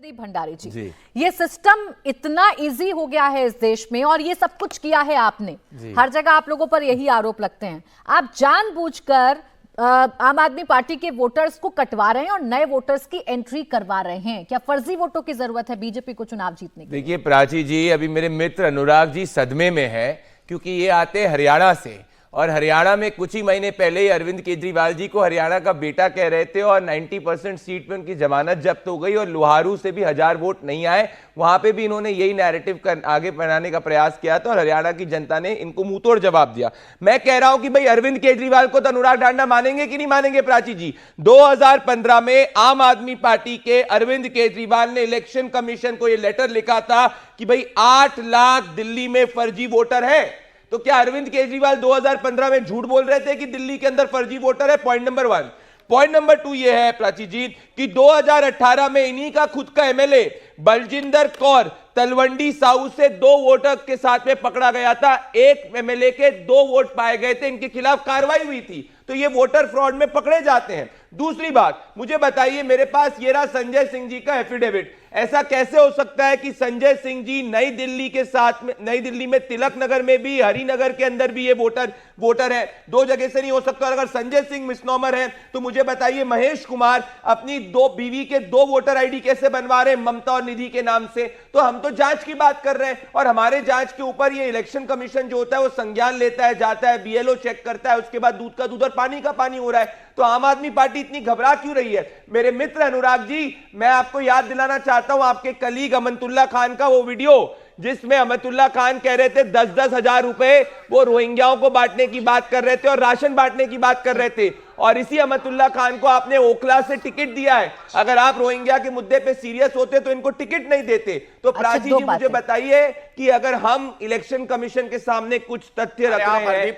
प्रदीप भंडारी जी, ये सिस्टम इतना इजी हो गया है इस देश में और ये सब कुछ किया है आपने, हर जगह आप लोगों पर यही आरोप लगते हैं। आप जानबूझकर आम आदमी पार्टी के वोटर्स को कटवा रहे हैं और नए वोटर्स की एंट्री करवा रहे हैं। क्या फर्जी वोटों की जरूरत है बीजेपी को चुनाव जीतने की? देखिए प्राची जी, अभी मेरे मित्र अनुराग जी सदमे में है क्योंकि ये आते हरियाणा से और हरियाणा में कुछ ही महीने पहले ही अरविंद केजरीवाल जी को हरियाणा का बेटा कह रहे थे और 90% सीट पे उनकी जमानत जब्त हो गई और लोहारू से भी 1000 वोट नहीं आए। वहां पे भी इन्होंने यही नैरेटिव आगे बढ़ाने का प्रयास किया था और हरियाणा की जनता ने इनको मुंहतोड़ जवाब दिया। मैं कह रहा हूं कि भाई अरविंद केजरीवाल को तो अनुराग ढांडा मानेंगे कि नहीं मानेंगे प्राची जी? 2015 में आम आदमी पार्टी के अरविंद केजरीवाल ने इलेक्शन कमीशन को यह लेटर लिखा था कि भाई 8 लाख दिल्ली में फर्जी वोटर है। तो क्या अरविंद केजरीवाल 2015 में झूठ बोल रहे थे कि दिल्ली के अंदर फर्जी वोटर है? Point number 1। पॉइंट नंबर 2 ये है प्राची जी कि 2018 में इन्हीं का खुद का एमएलए बलजिंदर कौर तलवंडी साउथ से 2 वोटर के साथ में पकड़ा गया था। एक एमएलए के 2 वोट पाए गए थे, इनके खिलाफ कार्रवाई हुई थी। तो ये वोटर फ्रॉड में पकड़े जाते हैं। दूसरी बात, मुझे बताइए, मेरे पास ये रहा संजय सिंह जी का एफिडेविट। ऐसा कैसे हो सकता है कि संजय सिंह जी नई दिल्ली के साथ में, नई दिल्ली में तिलक नगर में भी, हरिनगर के अंदर भी ये वोटर है? 2 जगह से नहीं हो सकता। और अगर संजय सिंह मिसनॉमर है तो मुझे बताइए महेश कुमार अपनी 2 बीवी के 2 वोटर आईडी कैसे बनवा रहे हैं ममता और निधि के नाम से? तो हम तो जांच की बात कर रहे हैं और हमारे जांच के ऊपर ये इलेक्शन कमीशन जो होता है वो संज्ञान लेता है, जाता है, बीएलओ चेक करता है, उसके बाद दूध का दूध और पानी का पानी हो रहा है। तो आम आदमी पार्टी इतनी घबरा क्यों रही है? मेरे मित्र अनुराग जी, मैं आपको याद दिलाना चाहता हूं आपके कलीग अमतुल्ला खान का वो वीडियो जिसमें अमतुल्ला खान कह रहे थे 10-10 हजार रुपए वो रोहिंग्याओं को बांटने की बात कर रहे थे और राशन बांटने की बात कर रहे थे। और इसी अमतुल्ला खान को आपने ओखला से टिकट दिया है। अगर आप रोहिंग्या के मुद्दे पे सीरियस होते तो इनको टिकट नहीं देते। तो प्राची जी मुझे बताइए कि अगर हम इलेक्शन कमीशन के सामने कुछ तथ्य रख रहे हैं,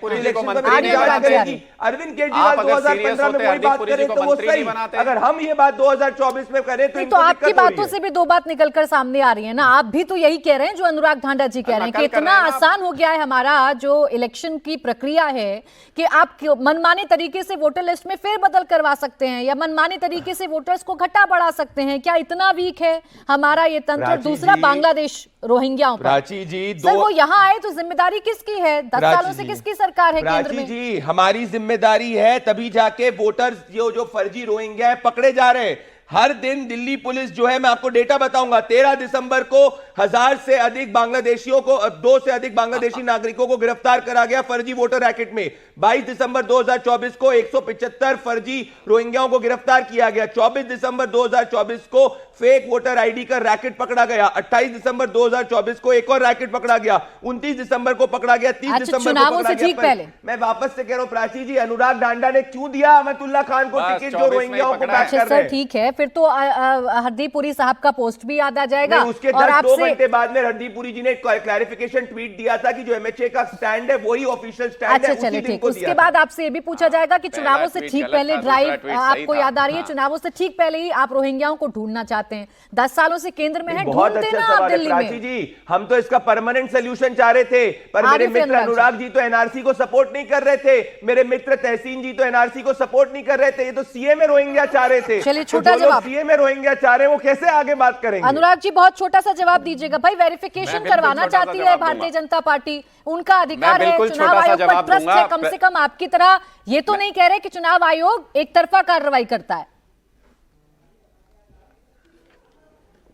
अरविंद केजरीवाल 2015 में वही बात करें तो वो सही, अगर हम ये बात 2024 में करें तो आपकी बातों से भी 2 बात निकलकर सामने आ रही है ना। आप भी तो यही कह रहे हैं जो अनुराग ढांडा जी कह रहे हैं कि इतना आसान हो गया है हमारा जो इलेक्शन की प्रक्रिया है कि आप मनमाने तरीके से वोटर लिस्ट में फेरबदल करवा सकते हैं या मनमाने तरीके से वोटर्स को घटा बढ़ा सकते हैं। क्या इतना वीक है हमारा ये तंत्र? दूसरा, बांग्लादेश रोहिंग्याओं पर प्राची जी सर वो यहाँ आए तो जिम्मेदारी किसकी है? 10 सालों से किसकी सरकार है केंद्र में? जी हमारी जिम्मेदारी है, तभी जाके वोटर्स जो फर्जी रोहिंग्या है पकड़े जा रहे हैं। हर दिन दिल्ली पुलिस जो है, मैं आपको डेटा बताऊंगा, 13 दिसंबर को 1000 से अधिक बांग्लादेशियों को, 2 से अधिक बांग्लादेशी नागरिकों को गिरफ्तार करा गया फर्जी वोटर रैकेट में। 22 दिसंबर 2024 को 175 फर्जी रोहिंग्याओं को गिरफ्तार किया गया। 24 दिसंबर 2024 को फेक वोटर आईडी का रैकेट पकड़ा गया। 28 दिसंबर 2024 को एक और रैकेट पकड़ा गया। 29 दिसंबर को पकड़ा गया। 30 दिसंबर को पकड़ा गया। पहले मैं वापस से कह रहा हूं प्राची जी, अनुराग ढांडा ने क्यों दिया अमतुल्ला खान को टिकट जो रोहिंग्याओं को बैक कर रहे हैं? ठीक है, फिर तो हरदीप पुरी साहब का पोस्ट भी याद आ जाएगा। उसके 2 घंटे बाद में हरदीप पुरी जी ने क्लैरिफिकेशन ट्वीट दिया था कि जो एमएचए का स्टैंड है वही ऑफिशियल स्टैंड है। चलिए ठीक, उसके बाद आपसे ये भी पूछा जाएगा कि चुनावों से ठीक पहले ड्राइव आपको याद आ रही है, चुनावों से ठीक पहले ही आप रोहिंग्याओं को ढूंढना चाहते हैं। 10 सालों से केंद्र में है, ढूंढते ना आप दिल्ली में। जी हम तो इसका परमानेंट सोल्यूशन चाह रहे थे, पर मेरे मित्र अनुराग जी तो एनआरसी को सपोर्ट नहीं कर रहे थे। मेरे मित्र तहसीन जी तो एनआरसी को सपोर्ट नहीं कर रहे थे। ये तो सीए में रोहिंग्या चाह रहे थे। चलिए छोटा जवाब, सीए में रोहिंग्या चाह रहे हैं वो कैसे आगे बात करेंगे? अनुराग जी बहुत छोटा सा जवाब दीजिएगा। भाई वेरिफिकेशन करवाना चाहती है भारतीय जनता पार्टी, उनका अधिकार है, चुनाव आयोग पर ट्रस्ट है। कम से कम आपकी तरह ये तो नहीं कह रहे कि चुनाव आयोग एक तरफा कार्रवाई करता है।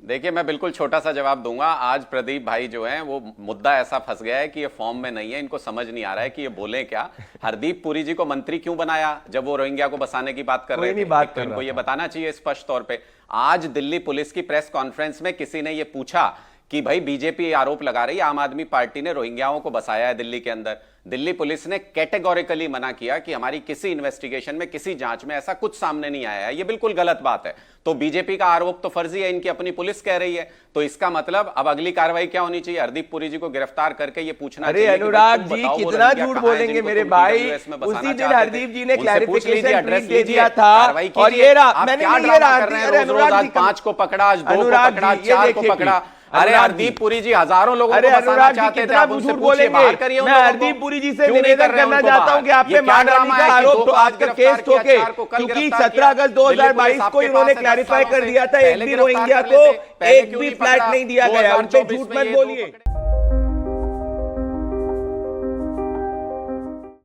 देखिए मैं बिल्कुल छोटा सा जवाब दूंगा। आज प्रदीप भाई जो हैं वो मुद्दा ऐसा फंस गया है कि ये फॉर्म में नहीं है, इनको समझ नहीं आ रहा है कि ये बोले क्या। हरदीप पुरी जी को मंत्री क्यों बनाया जब वो रोहिंग्या को बसाने की बात कर रहे थे? तो इनको ये बताना चाहिए स्पष्ट तौर पे। आज दिल्ली पुलिस की प्रेस कॉन्फ्रेंस में किसी ने ये पूछा कि भाई बीजेपी आरोप लगा रही है आम आदमी पार्टी ने रोहिंग्याओं को बसाया है दिल्ली के अंदर। दिल्ली पुलिस ने कैटेगोरिकली मना किया कि हमारी किसी इन्वेस्टिगेशन में, किसी जांच में ऐसा कुछ सामने नहीं आया है। ये बिल्कुल गलत बात है। तो बीजेपी का आरोप तो फर्जी है, इनकी अपनी पुलिस कह रही है। तो इसका मतलब अब अगली कार्रवाई क्या होनी चाहिए? हरदीप पुरी जी को गिरफ्तार करके ये पूछना चाहिए। अरे अनुराग जी कितना झूठ बोलेंगे मेरे भाई। उसी दिन हरदीप जी ने क्लैरिफिकेशन दे दिया था और ये रहा, मैंने ये रहा, 5 को पकड़ा, आज 2 को पकड़ा, 4 को पकड़ा। अरे हरदीप पुरी जी हजारों लोगों को फंसाना चाहते थे, आप उनसे पूछिए, बाहर करिए उन मैं लोगों को। हरदीप पुरी जी से क्यों नहीं निवेदन कर रहे करना उनको चाहता बाहर? हूं कि आप ये पे क्या मानहानि ड्रामा का है कि आरोप दो तो को आज आपका गिरफ्तार केस किया, ठोके, चार को कल क्योंकि गिरफ्तार 17 अगस्त किया। दिल्ली 2022 पुलिस को आपके इन्होंने पास है, 10 क्लैरिफाई सालों कर से। दिया था, पहले एक भी गिरफ्तार रोहिंग्या कर को लेते, पहले एक क्यों भी नहीं फ्लैट पकड़ा? नहीं दिया गया, उन पे 2024 झूठ में मत ये दो बोलिए। पकड़े।